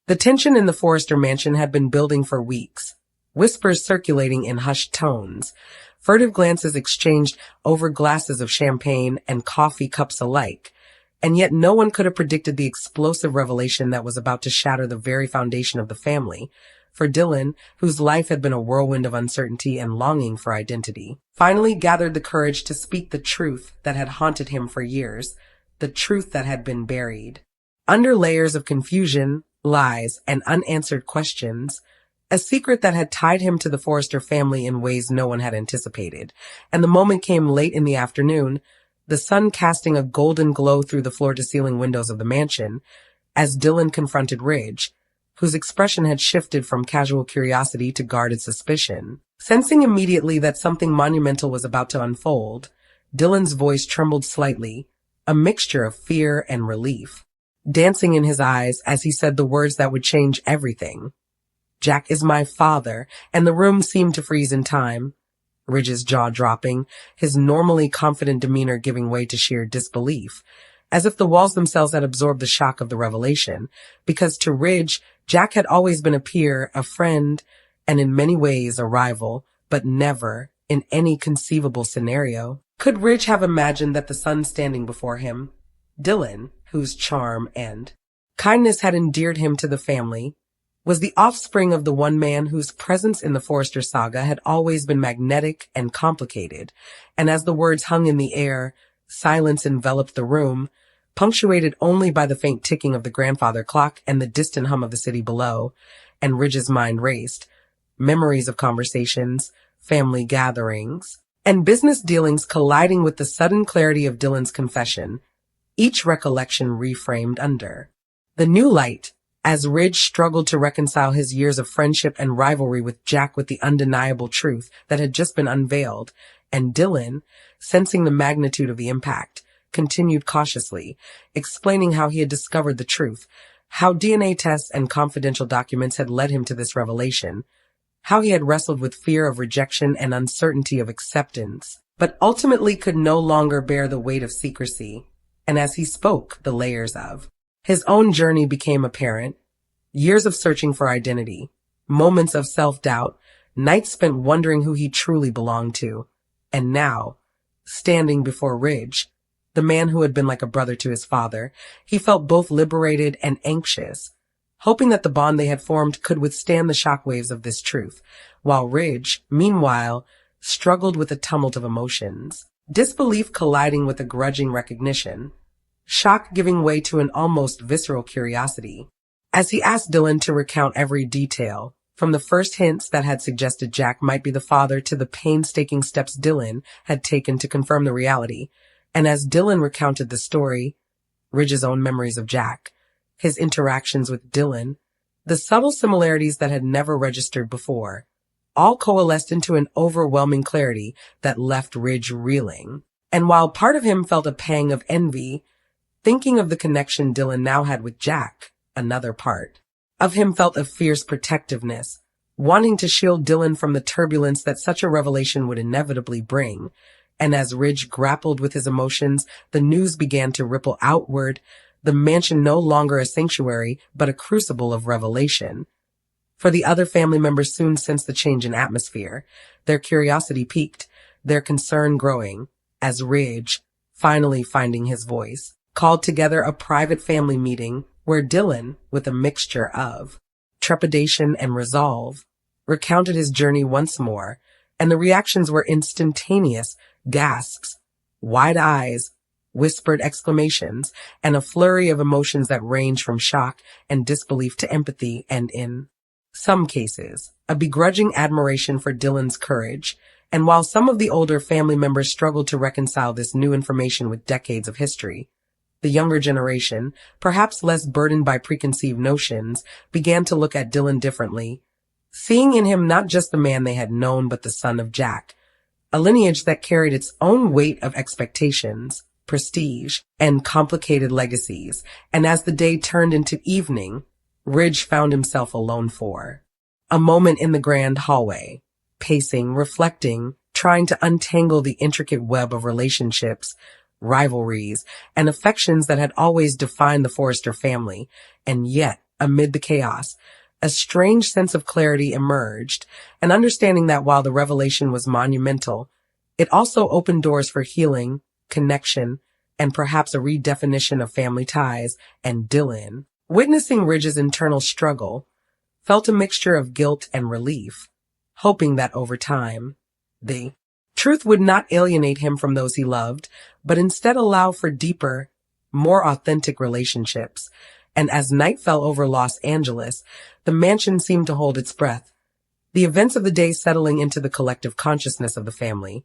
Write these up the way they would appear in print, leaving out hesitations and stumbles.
The tension in the Forrester mansion had been building for weeks, whispers circulating in hushed tones, furtive glances exchanged over glasses of champagne and coffee cups alike, and yet no one could have predicted the explosive revelation that was about to shatter the very foundation of the family. For Dylan, whose life had been a whirlwind of uncertainty and longing for identity, finally gathered the courage to speak the truth that had haunted him for years, the truth that had been buried. Under layers of confusion, lies, and unanswered questions, a secret that had tied him to the Forrester family in ways no one had anticipated. And the moment came late in the afternoon, the sun casting a golden glow through the floor-to-ceiling windows of the mansion, as Dylan confronted Ridge, whose expression had shifted from casual curiosity to guarded suspicion. Sensing immediately that something monumental was about to unfold, Dylan's voice trembled slightly, a mixture of fear and relief, dancing in his eyes as he said the words that would change everything. "Jack is my father," and the room seemed to freeze in time, Ridge's jaw dropping, his normally confident demeanor giving way to sheer disbelief, as if the walls themselves had absorbed the shock of the revelation, because to Ridge, Jack had always been a peer, a friend, and in many ways a rival, but never, in any conceivable scenario, could Ridge have imagined that the son standing before him, Dylan, whose charm and kindness had endeared him to the family, was the offspring of the one man whose presence in the Forrester saga had always been magnetic and complicated, and as the words hung in the air, silence enveloped the room, punctuated only by the faint ticking of the grandfather clock and the distant hum of the city below, and Ridge's mind raced. Memories of conversations, family gatherings, and business dealings colliding with the sudden clarity of Dylan's confession, each recollection reframed under the new light, as Ridge struggled to reconcile his years of friendship and rivalry with Jack with the undeniable truth that had just been unveiled, and Dylan, sensing the magnitude of the impact, continued cautiously, explaining how he had discovered the truth, how DNA tests and confidential documents had led him to this revelation, how he had wrestled with fear of rejection and uncertainty of acceptance, but ultimately could no longer bear the weight of secrecy. And as he spoke, the layers of his own journey became apparent. Years of searching for identity, moments of self-doubt, nights spent wondering who he truly belonged to, and now, standing before Ridge, the man who had been like a brother to his father, he felt both liberated and anxious, hoping that the bond they had formed could withstand the shockwaves of this truth, while Ridge, meanwhile, struggled with a tumult of emotions, disbelief colliding with a grudging recognition, shock giving way to an almost visceral curiosity. As he asked Dylan to recount every detail, from the first hints that had suggested Jack might be the father to the painstaking steps Dylan had taken to confirm the reality, and as Dylan recounted the story, Ridge's own memories of Jack, his interactions with Dylan, the subtle similarities that had never registered before, all coalesced into an overwhelming clarity that left Ridge reeling. And while part of him felt a pang of envy, thinking of the connection Dylan now had with Jack, another part of him felt a fierce protectiveness, wanting to shield Dylan from the turbulence that such a revelation would inevitably bring. And as Ridge grappled with his emotions, the news began to ripple outward, the mansion no longer a sanctuary, but a crucible of revelation. For the other family members soon sensed the change in atmosphere, their curiosity piqued, their concern growing, as Ridge, finally finding his voice, called together a private family meeting where Dylan, with a mixture of trepidation and resolve, recounted his journey once more, and the reactions were instantaneous: gasps, wide eyes, whispered exclamations, and a flurry of emotions that range from shock and disbelief to empathy and, in some cases, a begrudging admiration for Dylan's courage. And while some of the older family members struggled to reconcile this new information with decades of history, the younger generation, perhaps less burdened by preconceived notions, began to look at Dylan differently, seeing in him not just the man they had known but the son of Jack, a lineage that carried its own weight of expectations, prestige, and complicated legacies. And as the day turned into evening, Ridge found himself alone for a moment in the grand hallway, pacing, reflecting, trying to untangle the intricate web of relationships, rivalries, and affections that had always defined the Forrester family, and yet amid the chaos, a strange sense of clarity emerged, and understanding that while the revelation was monumental, it also opened doors for healing, connection, and perhaps a redefinition of family ties. And Dylan, witnessing Ridge's internal struggle, felt a mixture of guilt and relief, hoping that over time, the truth would not alienate him from those he loved, but instead allow for deeper, more authentic relationships. And as night fell over Los Angeles, the mansion seemed to hold its breath, the events of the day settling into the collective consciousness of the family.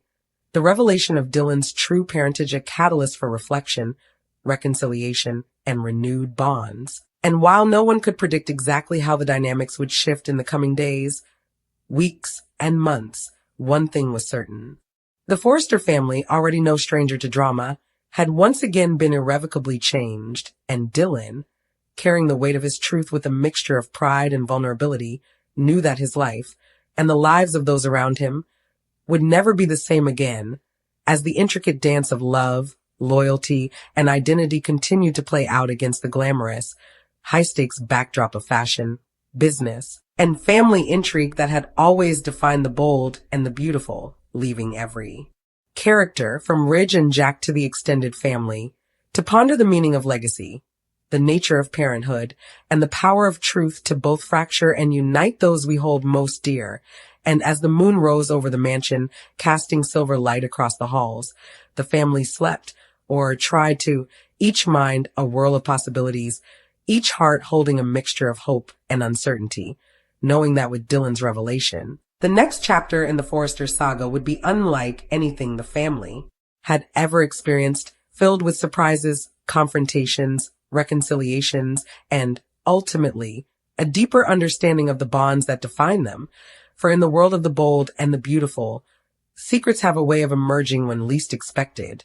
The revelation of Dylan's true parentage a catalyst for reflection, reconciliation, and renewed bonds. And while no one could predict exactly how the dynamics would shift in the coming days, weeks, and months, one thing was certain. The Forrester family, already no stranger to drama, had once again been irrevocably changed, and Dylan, carrying the weight of his truth with a mixture of pride and vulnerability, knew that his life, and the lives of those around him, would never be the same again, as the intricate dance of love, loyalty, and identity continued to play out against the glamorous, high-stakes backdrop of fashion, business, and family intrigue that had always defined the bold and the beautiful, leaving every character, from Ridge and Jack to the extended family, to ponder the meaning of legacy, the nature of parenthood, and the power of truth to both fracture and unite those we hold most dear. And as the moon rose over the mansion, casting silver light across the halls, the family slept, or tried to, each mind a whirl of possibilities, each heart holding a mixture of hope and uncertainty, knowing that with Dylan's revelation, the next chapter in the Forresters saga would be unlike anything the family had ever experienced, filled with surprises, confrontations, reconciliations, and, ultimately, a deeper understanding of the bonds that define them. For in the world of the bold and the beautiful, secrets have a way of emerging when least expected.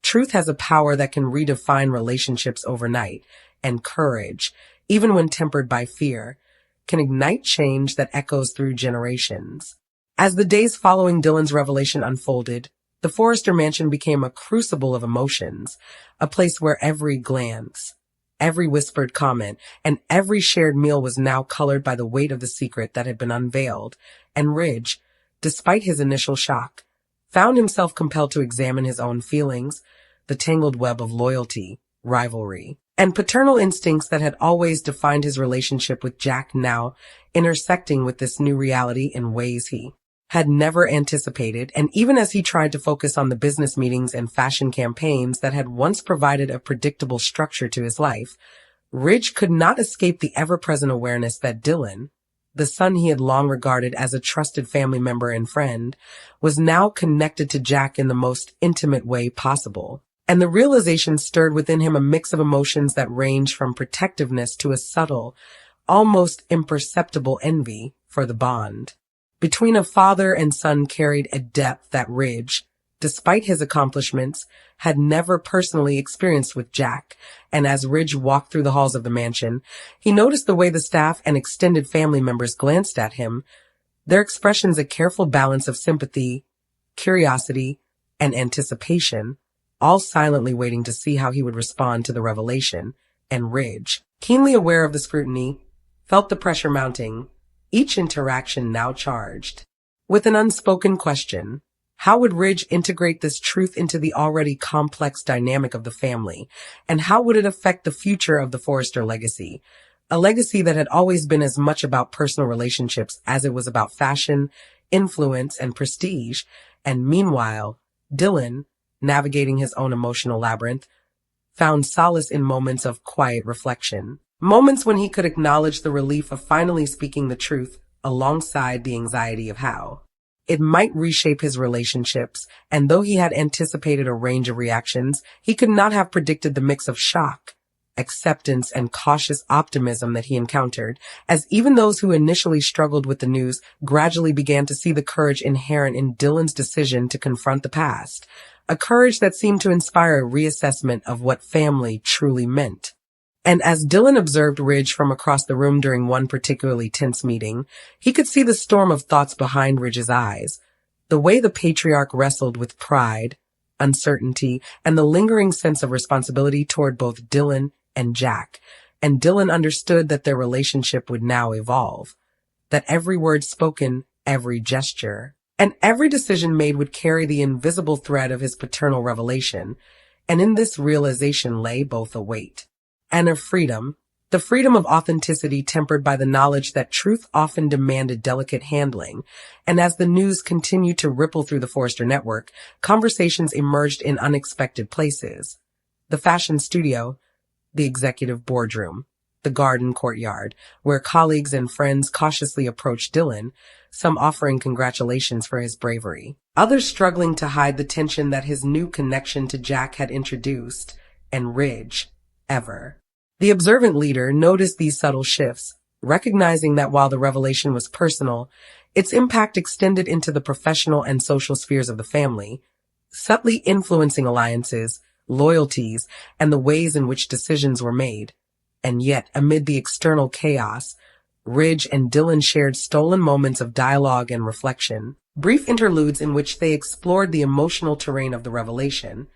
Truth has a power that can redefine relationships overnight, and courage, even when tempered by fear, can ignite change that echoes through generations. As the days following Dylan's revelation unfolded, the Forrester mansion became a crucible of emotions, a place where every glance, every whispered comment, and every shared meal was now colored by the weight of the secret that had been unveiled, and Ridge, despite his initial shock, found himself compelled to examine his own feelings, the tangled web of loyalty, rivalry, and paternal instincts that had always defined his relationship with Jack now intersecting with this new reality in ways he had never anticipated. And even as he tried to focus on the business meetings and fashion campaigns that had once provided a predictable structure to his life, Ridge could not escape the ever-present awareness that Dylan, the son he had long regarded as a trusted family member and friend, was now connected to Jack in the most intimate way possible. And the realization stirred within him a mix of emotions that ranged from protectiveness to a subtle, almost imperceptible envy for the bond between a father and son carried a depth that Ridge, despite his accomplishments, had never personally experienced with Jack. And as Ridge walked through the halls of the mansion, he noticed the way the staff and extended family members glanced at him, their expressions a careful balance of sympathy, curiosity, and anticipation, all silently waiting to see how he would respond to the revelation. And Ridge, keenly aware of the scrutiny, felt the pressure mounting, each interaction now charged with an unspoken question. How would Ridge integrate this truth into the already complex dynamic of the family? And how would it affect the future of the Forrester legacy? A legacy that had always been as much about personal relationships as it was about fashion, influence, and prestige. And meanwhile, Dylan, navigating his own emotional labyrinth, found solace in moments of quiet reflection. Moments when he could acknowledge the relief of finally speaking the truth alongside the anxiety of how it might reshape his relationships. And though he had anticipated a range of reactions, he could not have predicted the mix of shock, acceptance, and cautious optimism that he encountered, as even those who initially struggled with the news gradually began to see the courage inherent in Dylan's decision to confront the past, a courage that seemed to inspire a reassessment of what family truly meant. And as Dylan observed Ridge from across the room during one particularly tense meeting, he could see the storm of thoughts behind Ridge's eyes, the way the patriarch wrestled with pride, uncertainty, and the lingering sense of responsibility toward both Dylan and Jack. and Dylan understood that their relationship would now evolve, that every word spoken, every gesture, and every decision made would carry the invisible thread of his paternal revelation, and in this realization lay both a weight and a freedom, the freedom of authenticity tempered by the knowledge that truth often demanded delicate handling. And as the news continued to ripple through the Forrester network, conversations emerged in unexpected places. The fashion studio, the executive boardroom, the garden courtyard, where colleagues and friends cautiously approached Dylan, some offering congratulations for his bravery, others struggling to hide the tension that his new connection to Jack had introduced, and Ridge, ever. The observant leader noticed these subtle shifts, recognizing that while the revelation was personal, its impact extended into the professional and social spheres of the family, subtly influencing alliances, loyalties, and the ways in which decisions were made. And yet, amid the external chaos, Ridge and Dylan shared stolen moments of dialogue and reflection, brief interludes in which they explored the emotional terrain of the revelation,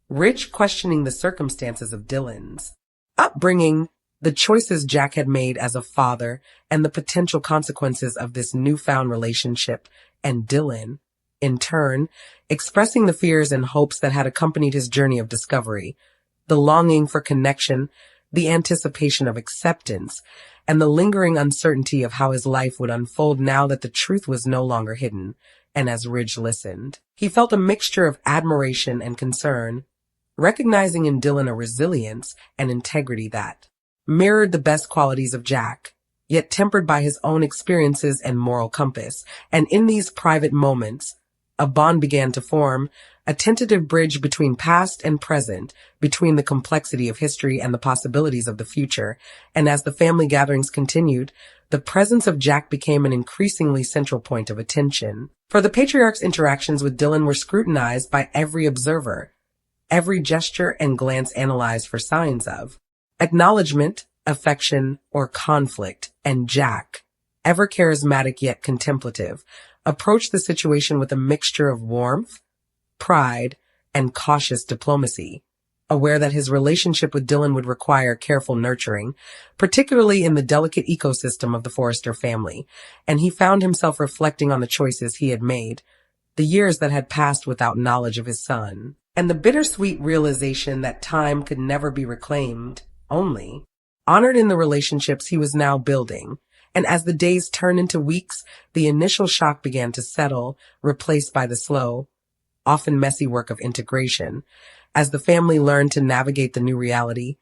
Ridge questioning the circumstances of Dylan's upbringing, the choices Jack had made as a father, and the potential consequences of this newfound relationship, and Dylan, in turn, expressing the fears and hopes that had accompanied his journey of discovery, the longing for connection, the anticipation of acceptance, and the lingering uncertainty of how his life would unfold now that the truth was no longer hidden. And as Ridge listened, he felt a mixture of admiration and concern, recognizing in Dylan a resilience and integrity that mirrored the best qualities of Jack, yet tempered by his own experiences and moral compass. And in these private moments, a bond began to form, a tentative bridge between past and present, between the complexity of history and the possibilities of the future. And as the family gatherings continued, the presence of Jack became an increasingly central point of attention. For the patriarch's interactions with Dylan were scrutinized by every observer, every gesture and glance analyzed for signs of acknowledgement, affection, or conflict. And Jack, ever charismatic yet contemplative, approached the situation with a mixture of warmth, pride, and cautious diplomacy, aware that his relationship with Dylan would require careful nurturing, particularly in the delicate ecosystem of the Forrester family, and he found himself reflecting on the choices he had made, the years that had passed without knowledge of his son, and the bittersweet realization that time could never be reclaimed, only honored in the relationships he was now building. And as the days turned into weeks, the initial shock began to settle, replaced by the slow, often messy work of integration, as the family learned to navigate the new reality,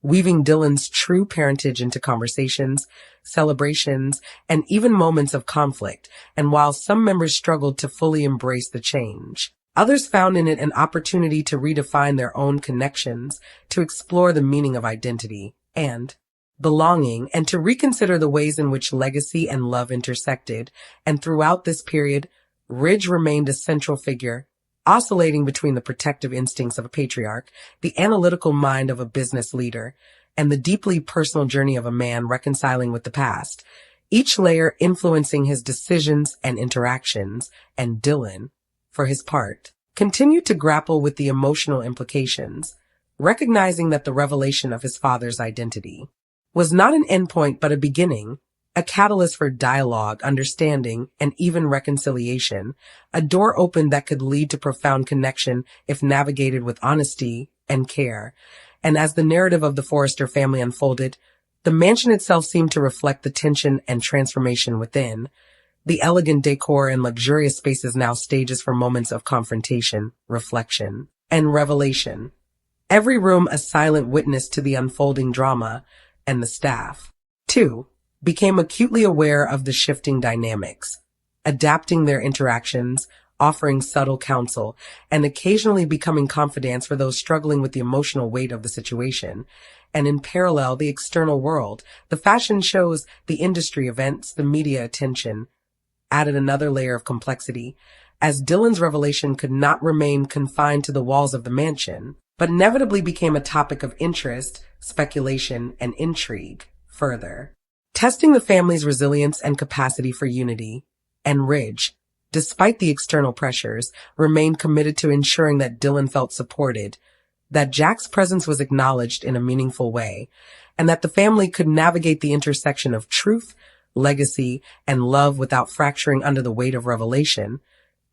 weaving Dylan's true parentage into conversations, celebrations, and even moments of conflict. And while some members struggled to fully embrace the change, others found in it an opportunity to redefine their own connections, to explore the meaning of identity and belonging, and to reconsider the ways in which legacy and love intersected. And throughout this period, Ridge remained a central figure, oscillating between the protective instincts of a patriarch, the analytical mind of a business leader, and the deeply personal journey of a man reconciling with the past, each layer influencing his decisions and interactions. And Dylan, for his part, continued to grapple with the emotional implications, recognizing that the revelation of his father's identity was not an endpoint but a beginning, a catalyst for dialogue, understanding, and even reconciliation, a door opened that could lead to profound connection if navigated with honesty and care. And as the narrative of the Forrester family unfolded, the mansion itself seemed to reflect the tension and transformation within. The elegant decor and luxurious spaces now stages for moments of confrontation, reflection, and revelation. Every room a silent witness to the unfolding drama, and the staff, too, became acutely aware of the shifting dynamics, adapting their interactions, offering subtle counsel, and occasionally becoming confidants for those struggling with the emotional weight of the situation. And in parallel, the external world, the fashion shows, the industry events, the media attention, added another layer of complexity, as Dylan's revelation could not remain confined to the walls of the mansion, but inevitably became a topic of interest, speculation, and intrigue further, testing the family's resilience and capacity for unity. And Ridge, despite the external pressures, remained committed to ensuring that Dylan felt supported, that Jack's presence was acknowledged in a meaningful way, and that the family could navigate the intersection of truth, legacy, and love without fracturing under the weight of revelation.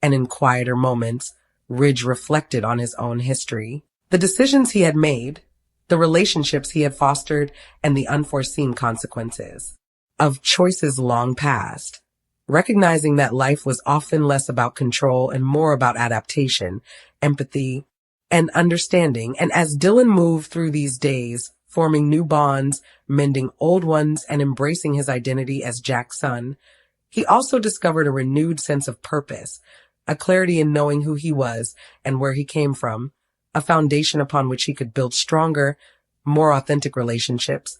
And in quieter moments, Ridge reflected on his own history, the decisions he had made, the relationships he had fostered, and the unforeseen consequences of choices long past, recognizing that life was often less about control and more about adaptation, empathy, and understanding. And as Dylan moved through these days, forming new bonds, mending old ones, and embracing his identity as Jack's son, he also discovered a renewed sense of purpose, a clarity in knowing who he was and where he came from, a foundation upon which he could build stronger, more authentic relationships,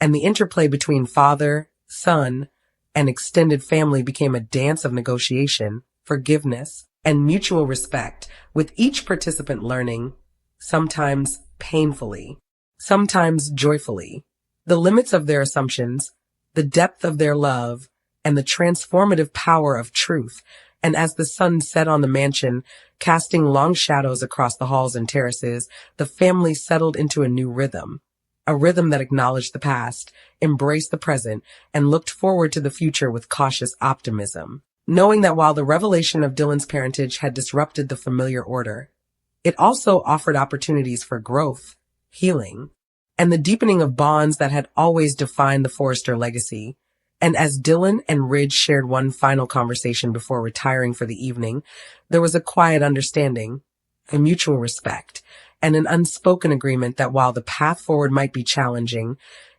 and the interplay between father, son, and extended family became a dance of negotiation, forgiveness, and mutual respect, with each participant learning, sometimes painfully, sometimes joyfully, the limits of their assumptions, the depth of their love, and the transformative power of truth. And as the sun set on the mansion, casting long shadows across the halls and terraces, the family settled into a new rhythm, a rhythm that acknowledged the past, embraced the present, and looked forward to the future with cautious optimism, knowing that while the revelation of Dylan's parentage had disrupted the familiar order, it also offered opportunities for growth, healing, and the deepening of bonds that had always defined the Forrester legacy. And as Dylan and Ridge shared one final conversation before retiring for the evening, there was a quiet understanding, a mutual respect, and an unspoken agreement that while the path forward might be challenging,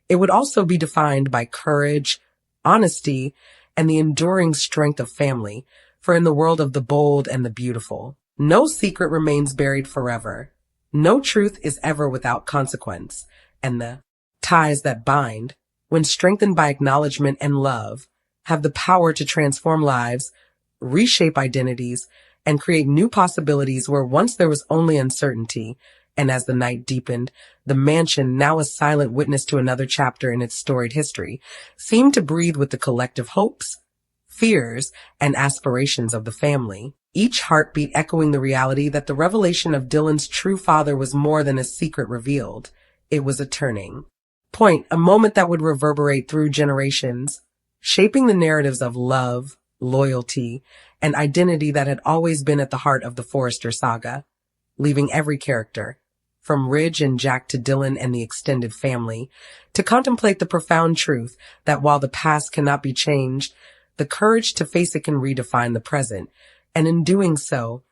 it would also be defined by courage, honesty, and the enduring strength of family. For in the world of the bold and the beautiful, no secret remains buried forever. No truth is ever without consequence, and the ties that bind, when strengthened by acknowledgement and love, have the power to transform lives, reshape identities, and create new possibilities where once there was only uncertainty. And as the night deepened, the mansion, now a silent witness to another chapter in its storied history, seemed to breathe with the collective hopes, fears, and aspirations of the family, each heartbeat echoing the reality that the revelation of Dylan's true father was more than a secret revealed. It was a turning point, a moment that would reverberate through generations, shaping the narratives of love, loyalty, and identity that had always been at the heart of the Forrester saga, leaving every character, from Ridge and Jack to Dylan and the extended family, to contemplate the profound truth that while the past cannot be changed, the courage to face it can redefine the present, and in doing so,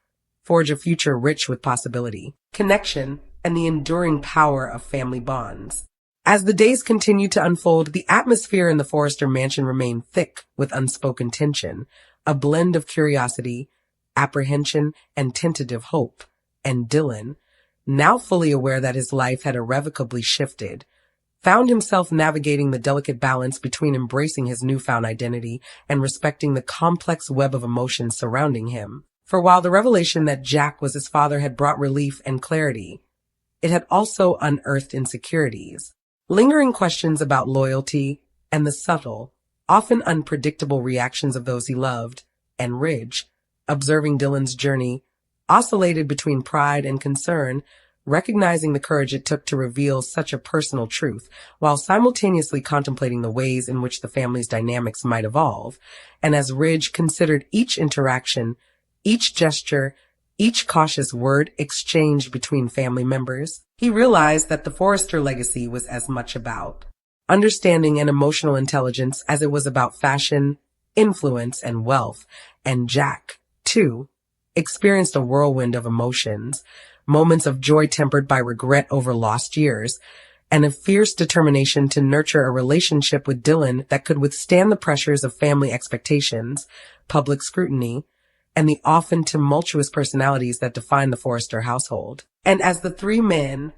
forge a future rich with possibility, connection, and the enduring power of family bonds. As the days continued to unfold, the atmosphere in the Forrester mansion remained thick with unspoken tension, a blend of curiosity, apprehension, and tentative hope. And Dylan, now fully aware that his life had irrevocably shifted, found himself navigating the delicate balance between embracing his newfound identity and respecting the complex web of emotions surrounding him. For while the revelation that Jack was his father had brought relief and clarity, it had also unearthed insecurities, lingering questions about loyalty, and the subtle, often unpredictable reactions of those he loved. And Ridge, observing Dylan's journey, oscillated between pride and concern, recognizing the courage it took to reveal such a personal truth, while simultaneously contemplating the ways in which the family's dynamics might evolve. And as Ridge considered each interaction, each gesture, each cautious word exchanged between family members, he realized that the Forrester legacy was as much about understanding and emotional intelligence as it was about fashion, influence, and wealth. And Jack, too, experienced a whirlwind of emotions, moments of joy tempered by regret over lost years, and a fierce determination to nurture a relationship with Dylan that could withstand the pressures of family expectations, public scrutiny, and the often tumultuous personalities that define the Forrester household. And as the three men,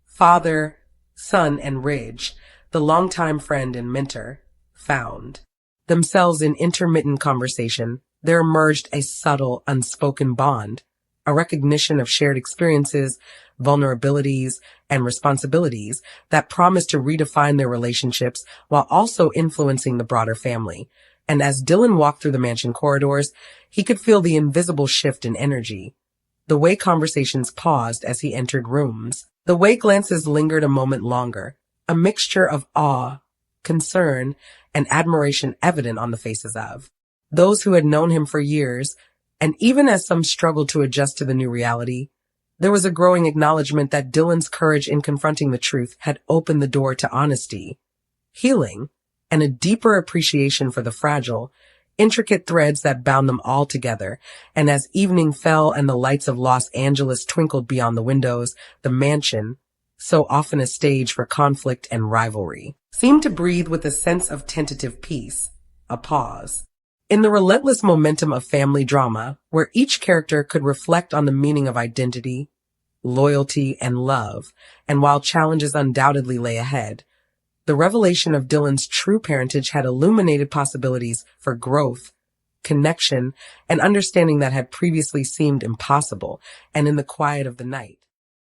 father, son, and Ridge, the longtime friend and mentor, found themselves in intermittent conversation, there emerged a subtle, unspoken bond, a recognition of shared experiences, vulnerabilities, and responsibilities that promised to redefine their relationships while also influencing the broader family. And as Dylan walked through the mansion corridors, he could feel the invisible shift in energy, the way conversations paused as he entered rooms, the way glances lingered a moment longer, a mixture of awe, concern, and admiration evident on the faces of those who had known him for years, and even as some struggled to adjust to the new reality, there was a growing acknowledgement that Dylan's courage in confronting the truth had opened the door to honesty, healing, and a deeper appreciation for the fragile, intricate threads that bound them all together. And as evening fell and the lights of Los Angeles twinkled beyond the windows, the mansion, so often a stage for conflict and rivalry, seemed to breathe with a sense of tentative peace, a pause. In the relentless momentum of family drama, where each character could reflect on the meaning of identity, loyalty, and love, and while challenges undoubtedly lay ahead, the revelation of Dylan's true parentage had illuminated possibilities for growth, connection, and understanding that had previously seemed impossible. And in the quiet of the night,